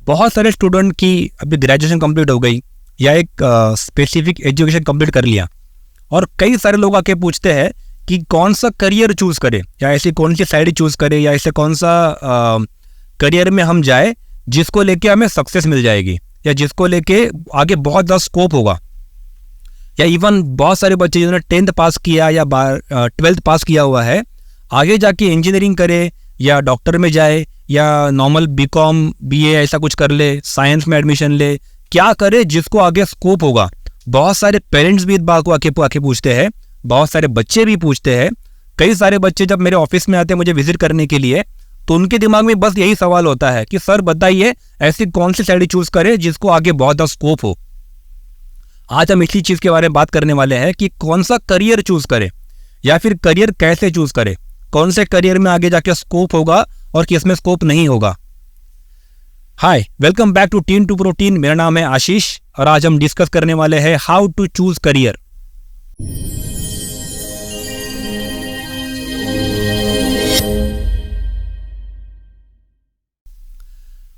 बहुत सारे स्टूडेंट की अभी ग्रेजुएशन कंप्लीट हो गई या एक स्पेसिफिक एजुकेशन कंप्लीट कर लिया, और कई सारे लोग आके पूछते हैं कि कौन सा करियर चूज़ करें, या ऐसी कौन सी साइड चूज़ करें, या ऐसे कौन सा करियर में हम जाए जिसको लेके हमें सक्सेस मिल जाएगी, या जिसको लेके आगे बहुत ज़्यादा स्कोप होगा। या इवन बहुत सारे बच्चे जिन्होंने 10th पास किया या 12th पास किया हुआ है, आगे जाके इंजीनियरिंग करे या डॉक्टर में जाए या नॉर्मल BCom BA ऐसा कुछ कर ले, साइंस में एडमिशन ले, क्या करे जिसको आगे स्कोप होगा। बहुत सारे पेरेंट्स भी इस बात को आके पूछते हैं, बहुत सारे बच्चे भी पूछते हैं। कई सारे बच्चे जब मेरे ऑफिस में आते हैं मुझे विजिट करने के लिए, तो उनके दिमाग में बस यही सवाल होता है कि सर बताइए ऐसी कौन सी साइड चूज करें जिसको आगे बहुत ज़्यादा स्कोप हो। आज हम इसी चीज़ के बारे में बात करने वाले हैं कि कौन सा करियर चूज करें, या फिर करियर कैसे चूज करें, कौन से करियर में आगे जाके स्कोप होगा और किस में स्कोप नहीं होगा। Hi, welcome back to teen to protein. मेरा नाम है आशीष और आज हम डिस्कस करने वाले हैं हाउ टू चूज करियर।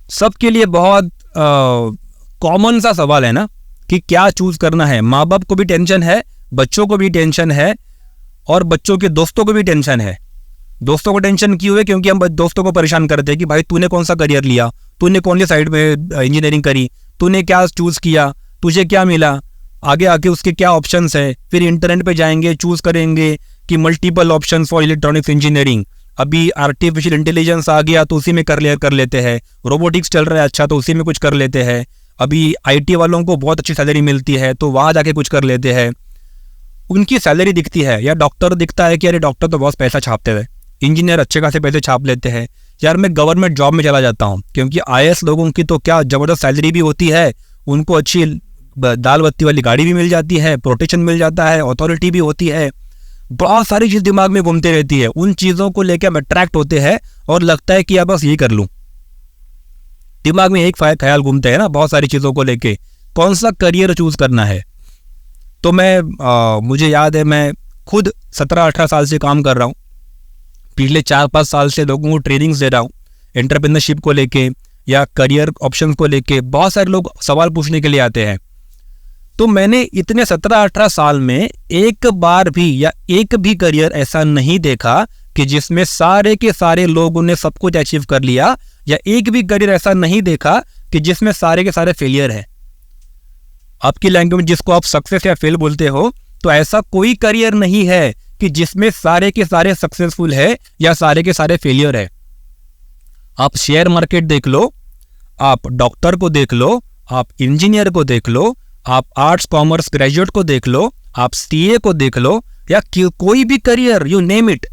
सबके लिए बहुत कॉमन सा सवाल है ना कि क्या चूज करना है। माँ बाप को भी टेंशन है, बच्चों को भी टेंशन है, और बच्चों के दोस्तों को भी टेंशन है। दोस्तों को टेंशन क्यों है? क्योंकि हम दोस्तों को परेशान करते हैं कि भाई तूने कौन सा करियर लिया, तूने कौन सी साइड में इंजीनियरिंग करी, तूने क्या चूज किया, तुझे क्या मिला, आगे आके उसके क्या ऑप्शंस है। फिर इंटरनेट पे जाएंगे, चूज करेंगे कि multiple options for electronics engineering. अभी आर्टिफिशियल इंटेलिजेंस आ गया तो उसी में कर लेते हैं। रोबोटिक्स चल रहा है अच्छा तो उसी में कुछ कर लेते हैं। अभी IT वालों को बहुत अच्छी सैलरी मिलती है तो वहाँ जाके कुछ कर लेते हैं। उनकी सैलरी दिखती है, या डॉक्टर दिखता है कि अरे डॉक्टर तो बहुत पैसा छापते हुए, इंजीनियर अच्छे खासे पैसे छाप लेते हैं, यार मैं गवर्नमेंट जॉब में चला जाता हूँ। क्योंकि IAS लोगों की तो क्या ज़बरदस्त सैलरी भी होती है, उनको अच्छी दाल बत्ती वाली गाड़ी भी मिल जाती है, प्रोटेक्शन मिल जाता है, अथॉरिटी भी होती है, बहुत सारी चीज़ दिमाग में घूमती रहती है। उन चीज़ों को लेकर हम अट्रैक्ट होते हैं और लगता है कि यार बस यही कर लूँ। दिमाग में एक ख्याल घूमते हैं ना बहुत सारी चीज़ों को लेके, कौन सा करियर चूज करना है। तो मुझे याद है मैं खुद 17-18 साल से काम कर रहा हूँ। पिछले 4-5 साल से लोगों को ट्रेनिंग्स दे रहा हूँ एंटरप्रेन्योरशिप को लेके या करियर ऑप्शन को लेके। बहुत सारे लोग सवाल पूछने के लिए आते हैं। तो मैंने इतने 17-18 साल में एक बार भी या एक भी करियर ऐसा नहीं देखा कि जिसमें सारे के सारे लोगों ने सब कुछ अचीव कर लिया, या एक भी करियर ऐसा नहीं देखा कि जिसमें सारे के सारे फेलियर है। आपकी लैंग्वेज जिसको आप सक्सेस या फेल बोलते हो, तो ऐसा कोई करियर नहीं है कि जिसमें सारे के सारे सक्सेसफुल है या सारे के सारे फेलियर है। आप शेयर मार्केट देख लो, आप डॉक्टर को देख लो, आप इंजीनियर को देख लो, आप आर्ट्स कॉमर्स ग्रेजुएट को देख लो, आप CA को देख लो, या कोई भी करियर, यू नेम इट,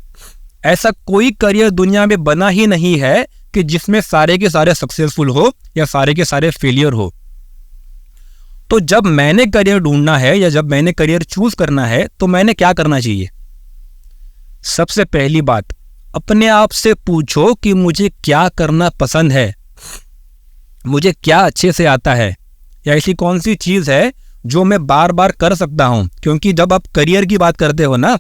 ऐसा कोई करियर दुनिया में बना ही नहीं है कि जिसमें सारे के सारे सक्सेसफुल हो या सारे के सारे फेलियर हो। तो जब मैंने करियर ढूंढना है या जब मैंने करियर चूज करना है तो मैंने क्या करना चाहिए? सबसे पहली बात, अपने आप से पूछो कि मुझे क्या करना पसंद है, मुझे क्या अच्छे से आता है, या ऐसी कौन सी चीज है जो मैं बार बार कर सकता हूं। क्योंकि जब आप करियर की बात करते हो ना,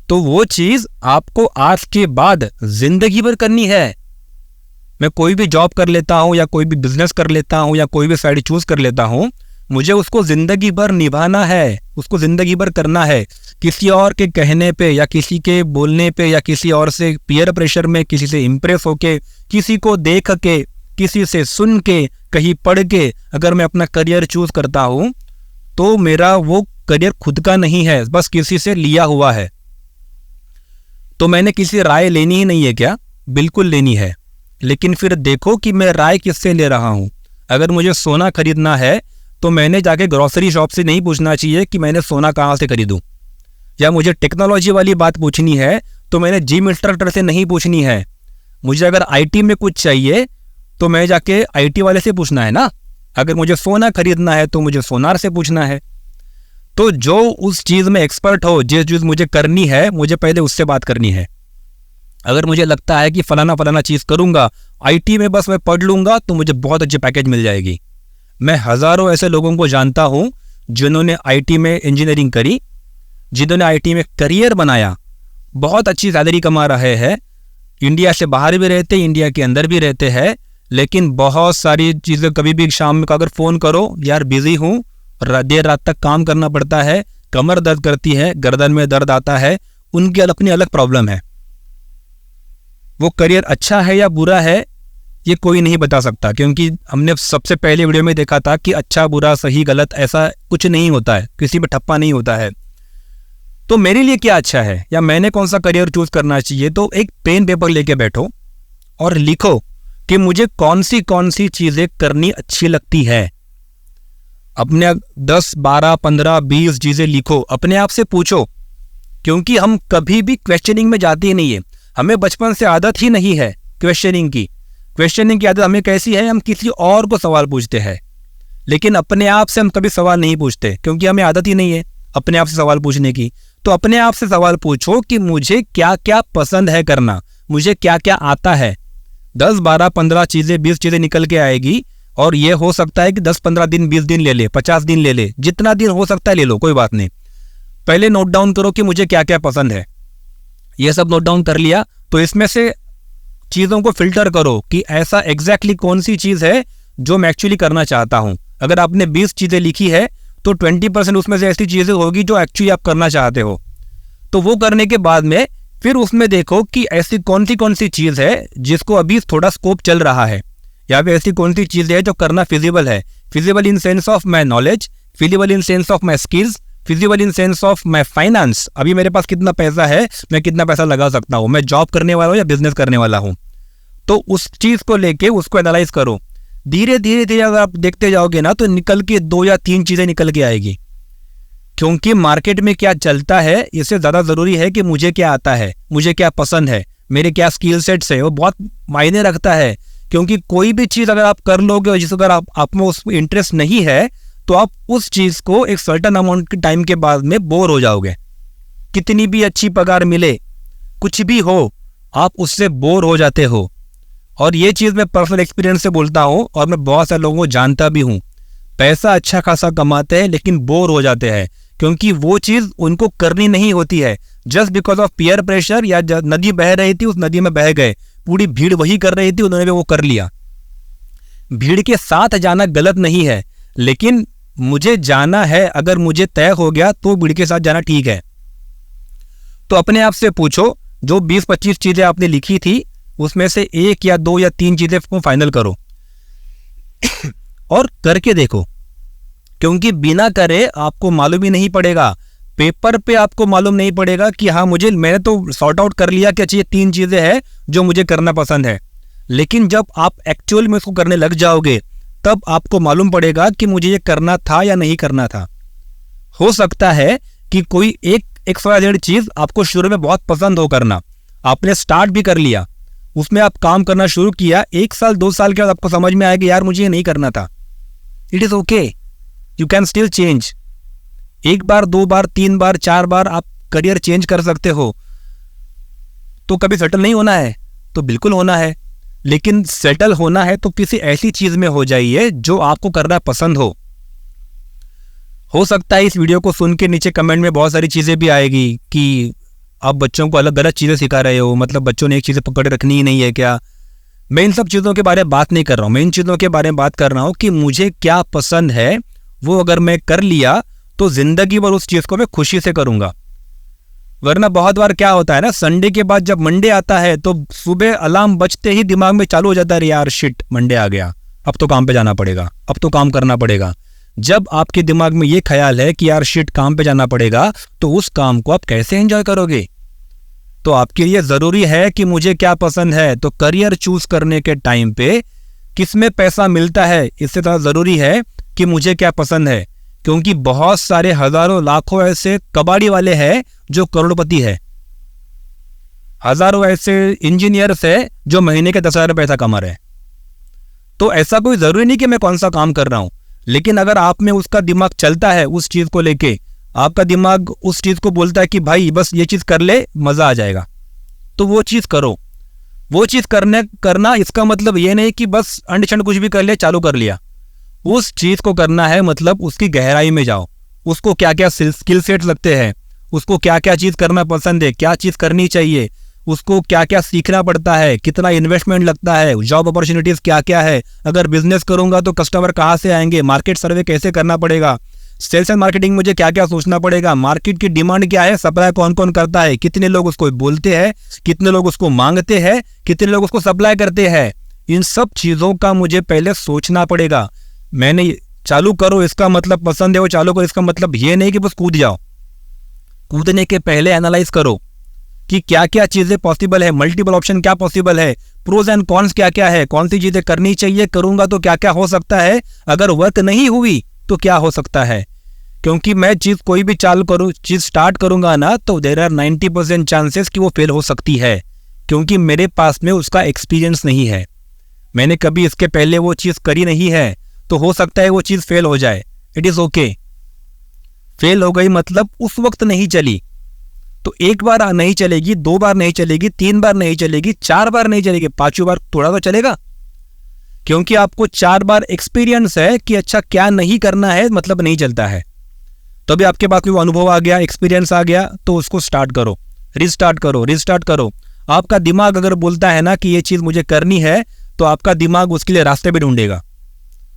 तो वो चीज आपको आज के बाद जिंदगी भर करनी है। मैं कोई भी जॉब कर लेता हूं या कोई भी बिजनेस कर लेता हूं या कोई भी साइड चूज कर लेता हूं, मुझे उसको जिंदगी भर निभाना है, उसको जिंदगी भर करना है। किसी और के कहने पे या किसी के बोलने पे या किसी और से पीयर प्रेशर में किसी से इंप्रेस होके, किसी को देख के, किसी से सुन के, कहीं पढ़ के अगर मैं अपना करियर चूज करता हूं तो मेरा वो करियर खुद का नहीं है, बस किसी से लिया हुआ है। तो मैंने किसी राय लेनी ही नहीं है क्या? बिल्कुल लेनी है, लेकिन फिर देखो कि मैं राय किससे ले रहा हूं। अगर मुझे सोना खरीदना है तो मैंने जाके ग्रोसरी शॉप से नहीं पूछना चाहिए कि मैंने सोना कहाँ से खरीदूं, या मुझे टेक्नोलॉजी वाली बात पूछनी है तो मैंने जिम इंस्ट्रक्टर से नहीं पूछनी है। मुझे अगर IT में कुछ चाहिए तो मैं जाके IT वाले से पूछना है ना। अगर मुझे सोना खरीदना है तो मुझे सोनार से पूछना है। तो जो उस चीज़ में एक्सपर्ट हो, जिस चीज़ मुझे करनी है, मुझे पहले उससे बात करनी है। अगर मुझे लगता है कि फलाना चीज़ करूंगा, IT में बस मैं पढ़ लूंगा तो मुझे बहुत अच्छी पैकेज मिल जाएगी। मैं हज़ारों ऐसे लोगों को जानता हूं जिन्होंने IT में इंजीनियरिंग करी, जिन्होंने IT में करियर बनाया, बहुत अच्छी सैलरी कमा रहे हैं, इंडिया से बाहर भी रहते, इंडिया के अंदर भी रहते हैं, लेकिन बहुत सारी चीज़ें कभी भी शाम में अगर फ़ोन करो, यार बिज़ी हूँ, देर रात तक काम करना पड़ता है, कमर दर्द करती है, गर्दन में दर्द आता है, उनकी अपनी अलग प्रॉब्लम है। वो करियर अच्छा है या बुरा है ये कोई नहीं बता सकता, क्योंकि हमने सबसे पहले वीडियो में देखा था कि अच्छा बुरा सही गलत ऐसा कुछ नहीं होता है, किसी पे ठप्पा नहीं होता है। तो मेरे लिए क्या अच्छा है या मैंने कौन सा करियर चूज करना चाहिए, तो एक पेन पेपर लेके बैठो और लिखो कि मुझे कौन सी चीज़ें करनी अच्छी लगती है। अपने 10, 12, 15, 20 चीज़ें लिखो, अपने आप से पूछो, क्योंकि हम कभी भी क्वेश्चनिंग में जाते ही नहीं है। हमें बचपन से आदत ही नहीं है क्वेश्चनिंग की। क्वेश्चनिंग की आदत हमें कैसी है, हम किसी और को सवाल पूछते हैं, लेकिन अपने आप से हम कभी सवाल नहीं पूछते, क्योंकि हमें आदत ही नहीं है अपने आप से सवाल पूछने की। तो अपने आप से सवाल पूछो कि मुझे क्या क्या पसंद है करना, मुझे क्या क्या आता है। 10, 12, 15 चीज़ें 20 चीज़ें निकल के आएगी, और ये हो सकता है कि 10, 15 दिन, 20 दिन ले ले, 50 दिन ले ले, जितना दिन हो सकता है ले लो, कोई बात नहीं। पहले नोट डाउन करो कि मुझे क्या क्या पसंद है। ये सब नोट डाउन कर लिया तो इसमें से चीज़ों को फिल्टर करो कि ऐसा एग्जैक्टली कौन सी चीज़ है जो मैं एक्चुअली करना चाहता हूँ। अगर आपने 20 चीज़ें लिखी है तो 20% उसमें से ऐसी चीज़ें होगी जो एक्चुअली आप करना चाहते हो। तो वो करने के बाद में फिर उसमें देखो कि ऐसी कौन सी चीज़ है जिसको अभी थोड़ा स्कोप चल रहा है, या फिर ऐसी कौन सी चीज़ है जो करना फिजिबल है। Feasible in sense of my knowledge, feasible in sense of my skills, feasible in sense of my finance. अभी मेरे पास कितना पैसा है, मैं कितना पैसा लगा सकता हूँ, मैं जॉब करने वाला हूँ या बिजनेस करने वाला हूँ। तो उस चीज़ को लेके उसको एनालाइज करो। धीरे धीरे अगर आप देखते जाओगे ना तो निकल के 2 या 3 चीज़ें निकल के आएगी, क्योंकि मार्केट में क्या चलता है इससे ज़्यादा ज़रूरी है कि मुझे क्या आता है, मुझे क्या पसंद है, मेरे क्या स्किल सेट्स है, वो बहुत मायने रखता है। क्योंकि कोई भी चीज़ अगर आप कर लोगे और जिस अगर आप में उसमें इंटरेस्ट नहीं है तो आप उस चीज़ को एक सर्टेन अमाउंट के टाइम के बाद में बोर हो जाओगे। कितनी भी अच्छी पगार मिले, कुछ भी हो, आप उससे बोर हो जाते हो। और ये चीज़ मैं पर्सनल एक्सपीरियंस से बोलता हूँ, और मैं बहुत सारे लोगों को जानता भी हूँ। पैसा अच्छा खासा कमाते हैं लेकिन बोर हो जाते हैं, क्योंकि वो चीज़ उनको करनी नहीं होती है। Just because of peer pressure, या नदी बह रही थी उस नदी में बह गए, पूरी भीड़ वही कर रही थी, उन्होंने भी वो कर लिया। भीड़ के साथ जाना गलत नहीं है, लेकिन मुझे जाना है, अगर मुझे तय हो गया तो भीड़ के साथ जाना ठीक है। तो अपने आप से पूछो, जो 20-25 चीज़ें आपने लिखी थी उसमें से 1 या 2 या 3 चीज़ें को फाइनल करो और करके देखो, क्योंकि बिना करे आपको मालूम ही नहीं पड़ेगा। पेपर पे आपको मालूम नहीं पड़ेगा कि हाँ मैंने तो सॉर्ट आउट कर लिया कि अच्छी 3 चीज़ें हैं जो मुझे करना पसंद है, लेकिन जब आप एक्चुअल में उसको करने लग जाओगे तब आपको मालूम पड़ेगा कि मुझे ये करना था या नहीं करना था। हो सकता है कि कोई एक XYZ चीज़ आपको शुरू में बहुत पसंद हो करना, आपने स्टार्ट भी कर लिया, उसमें आप काम करना शुरू किया, 1 साल 2 साल के बाद आपको समझ में आएगा यार मुझे ये नहीं करना था। It is okay, you can still change. 1 बार 2 बार 3 बार 4 बार आप करियर चेंज कर सकते हो। तो कभी सेटल नहीं होना है तो बिल्कुल होना है, लेकिन सेटल होना है तो किसी ऐसी चीज़ में हो जाइए जो आपको करना पसंद हो सकता है इस वीडियो को सुन के नीचे कमेंट में बहुत सारी चीज़ें भी आएगी कि आप बच्चों को अलग गलत चीज़ें सिखा रहे हो, मतलब बच्चों ने एक चीज़ें पकड़ रखनी ही नहीं है क्या। मैं इन सब चीज़ों के बारे में बात नहीं कर रहा हूँ, मैं इन चीज़ों के बारे में बात कर रहा हूँ कि मुझे क्या पसंद है, वो अगर मैं कर लिया तो ज़िंदगी भर उस चीज़ को मैं खुशी से करूँगा। वरना बहुत बार क्या होता है ना, संडे के बाद जब मंडे आता है तो सुबह अलार्म बजते ही दिमाग में चालू हो जाता है, यार शिट मंडे आ गया, अब तो काम पे जाना पड़ेगा, अब तो काम करना पड़ेगा। जब आपके दिमाग में ये ख्याल है कि यार शिट काम पे जाना पड़ेगा, तो उस काम को आप कैसे एंजॉय करोगे। तो आपके लिए ज़रूरी है कि मुझे क्या पसंद है। तो करियर चूज करने के टाइम पे किस में पैसा मिलता है इससे ज़्यादा ज़रूरी है कि मुझे क्या पसंद है, क्योंकि बहुत सारे हज़ारों लाखों ऐसे कबाड़ी वाले हैं जो करोड़पति है, हज़ारों ऐसे इंजीनियर्स है जो महीने के 10,000 पैसा कमा रहे हैं। तो ऐसा कोई ज़रूरी नहीं कि मैं कौन सा काम कर रहा हूँ, लेकिन अगर आप में उसका दिमाग चलता है, उस चीज़ को लेके आपका दिमाग उस चीज़ को बोलता है कि भाई बस ये चीज़ कर ले मज़ा आ जाएगा, तो वो चीज़ करो। वो चीज़ करना इसका मतलब ये नहीं कि बस अंड छंड कुछ भी कर ले चालू कर लिया। उस चीज़ को करना है मतलब उसकी गहराई में जाओ, उसको क्या क्या स्किल सेट लगते हैं, उसको क्या क्या चीज़ करना पसंद है, क्या चीज़ करनी चाहिए, उसको क्या क्या सीखना पड़ता है, कितना इन्वेस्टमेंट लगता है, जॉब अपॉर्चुनिटीज़ क्या क्या है, अगर बिजनेस करूंगा तो कस्टमर कहाँ से आएंगे, मार्केट सर्वे कैसे करना पड़ेगा, सेल्स एंड मार्केटिंग मुझे क्या क्या सोचना पड़ेगा, मार्केट की डिमांड क्या है, सप्लाई कौन कौन करता है, कितने लोग उसको बोलते हैं, कितने लोग उसको मांगते हैं, कितने लोग उसको सप्लाई करते हैं, इन सब चीज़ों का मुझे पहले सोचना पड़ेगा। मैंने चालू करो इसका मतलब पसंद है वो चालू करो इसका मतलब ये नहीं कि बस कूद जाओ। कूदने के पहले एनालाइज करो कि क्या क्या चीज़ें पॉसिबल है, मल्टीपल ऑप्शन क्या पॉसिबल है, प्रोज एंड कॉन्स क्या क्या है, कौन सी चीज़ें करनी चाहिए, करूंगा तो क्या क्या हो सकता है, अगर वर्क नहीं हुई तो क्या हो सकता है। क्योंकि मैं चीज़ कोई भी चालू करूँ, चीज़ स्टार्ट करूंगा ना, तो देयर आर 90% चांसेस कि वो फेल हो सकती है, क्योंकि मेरे पास में उसका एक्सपीरियंस नहीं है, मैंने कभी इसके पहले वो चीज़ करी नहीं है, तो हो सकता है वो चीज़ फेल हो जाए। It is okay. फेल हो गई मतलब उस वक्त नहीं चली, तो एक बार नहीं चलेगी, 2 बार नहीं चलेगी, 3 बार नहीं चलेगी, 4 बार नहीं चलेगी, 5वीं बार थोड़ा तो चलेगा, क्योंकि आपको 4 बार एक्सपीरियंस है कि अच्छा क्या नहीं करना है, मतलब नहीं चलता है। तो अभी आपके पास में वो अनुभव आ गया, एक्सपीरियंस आ गया, तो उसको स्टार्ट करो, रिस्टार्ट करो, रिस्टार्ट करो। आपका दिमाग अगर बोलता है ना कि ये चीज़ मुझे करनी है, तो आपका दिमाग उसके लिए रास्ते भी ढूंढेगा।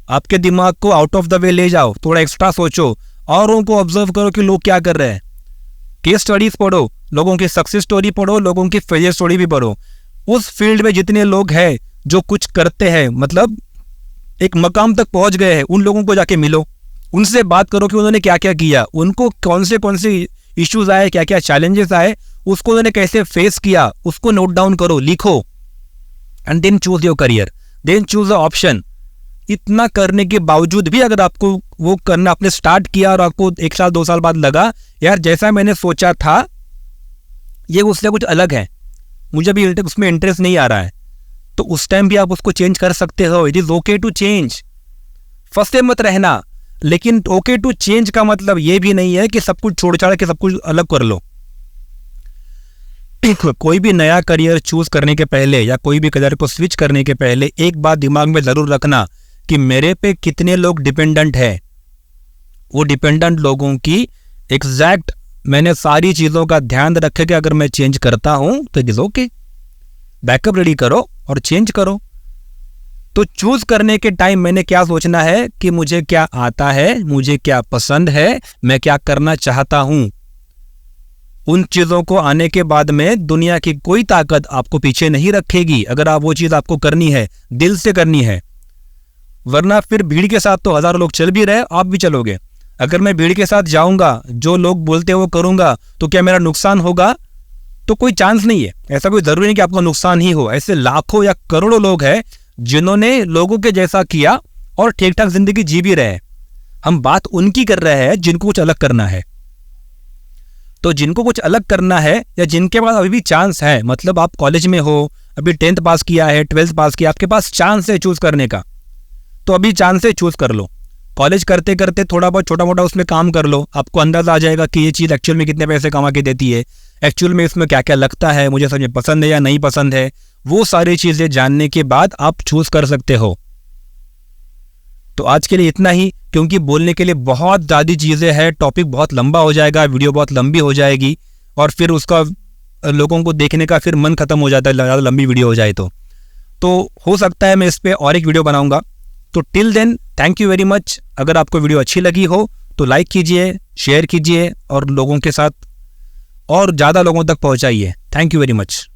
आपके दिमाग को आउट ऑफ द वे ले जाओ, थोड़ा एक्स्ट्रा सोचो, औरों को ऑब्जर्व करो कि लोग क्या कर रहे हैं, केस स्टडीज पढ़ो, लोगों की सक्सेस स्टोरी पढ़ो, लोगों की फेलियर स्टोरी भी पढ़ो। उस फील्ड में जितने लोग हैं जो कुछ करते हैं, मतलब एक मकाम तक पहुंच गए हैं, उन लोगों को जाके मिलो, उनसे बात करो कि उन्होंने क्या क्या किया, उनको कौन से इश्यूज आए, क्या क्या चैलेंजेस आए, उसको उन्होंने कैसे फेस किया, उसको नोट डाउन करो, लिखो, and then choose your career, then choose a option. इतना करने के बावजूद भी अगर आपको वो करना आपने स्टार्ट किया और आपको 1 साल 2 साल बाद लगा यार जैसा मैंने सोचा था ये उससे कुछ अलग है, मुझे भी उसमें इंटरेस्ट नहीं आ रहा है, तो उस टाइम भी आप उसको चेंज कर सकते हो। It is okay to change, फंसे मत रहना। लेकिन ओके टू चेंज का मतलब ये भी नहीं है कि सब कुछ छोड़ छाड़ के सब कुछ अलग कर लो। कोई भी नया करियर चूज करने के पहले या कोई भी करियर को स्विच करने के पहले एक बात दिमाग में जरूर रखना कि मेरे पे कितने लोग डिपेंडेंट है। वो डिपेंडेंट लोगों की एग्जैक्ट मैंने सारी चीज़ों का ध्यान रखे कि अगर मैं चेंज करता हूं तो it is okay, backup ready करो और चेंज करो। तो चूज करने के टाइम मैंने क्या सोचना है कि मुझे क्या आता है, मुझे क्या पसंद है, मैं क्या करना चाहता हूं। उन चीज़ों को आने के बाद में दुनिया की कोई ताकत आपको पीछे नहीं रखेगी, अगर आप वो चीज़ आपको करनी है, दिल से करनी है। वरना फिर भीड़ के साथ तो हजारों लोग चल भी रहे, आप भी चलोगे। अगर मैं भीड़ के साथ जाऊंगा, जो लोग बोलते हैं वो करूंगा, तो क्या मेरा नुकसान होगा? तो कोई चांस नहीं है। ऐसा कोई जरूरी नहीं कि आपका नुकसान ही हो। ऐसे लाखों या करोड़ों लोग हैं जिन्होंने लोगों के जैसा किया और ठीक ठाक जिंदगी जी भी रहे हैं। हम बात उनकी कर रहे हैं जिनको कुछ अलग करना है। तो जिनको कुछ अलग करना है या जिनके पास अभी भी चांस है, मतलब आप कॉलेज में हो, अभी 10th पास किया है, 12th पास किया, आपके पास चांस है चूज करने का, तो अभी चांस है चूज कर लो। कॉलेज करते करते थोड़ा बहुत छोटा मोटा उसमें काम कर लो, आपको अंदाजा आ जाएगा कि ये चीज़ एक्चुअल में कितने पैसे कमा के देती है, एक्चुअल में इसमें क्या क्या लगता है, मुझे समझ पसंद है या नहीं पसंद है। वो सारी चीज़ें जानने के बाद आप चूज कर सकते हो। तो आज के लिए इतना ही, क्योंकि बोलने के लिए बहुत ज़्यादा चीज़ें हैं, टॉपिक बहुत लंबा हो जाएगा, वीडियो बहुत लंबी हो जाएगी और फिर उसका लोगों को देखने का फिर मन खत्म हो जाता है, ज़्यादा लंबी वीडियो हो जाए तो हो सकता है मैं इस पर और एक वीडियो बनाऊंगा। तो till then thank you very much. अगर आपको वीडियो अच्छी लगी हो तो लाइक कीजिए, शेयर कीजिए और लोगों के साथ और ज़्यादा लोगों तक पहुंचाइए। Thank you very much.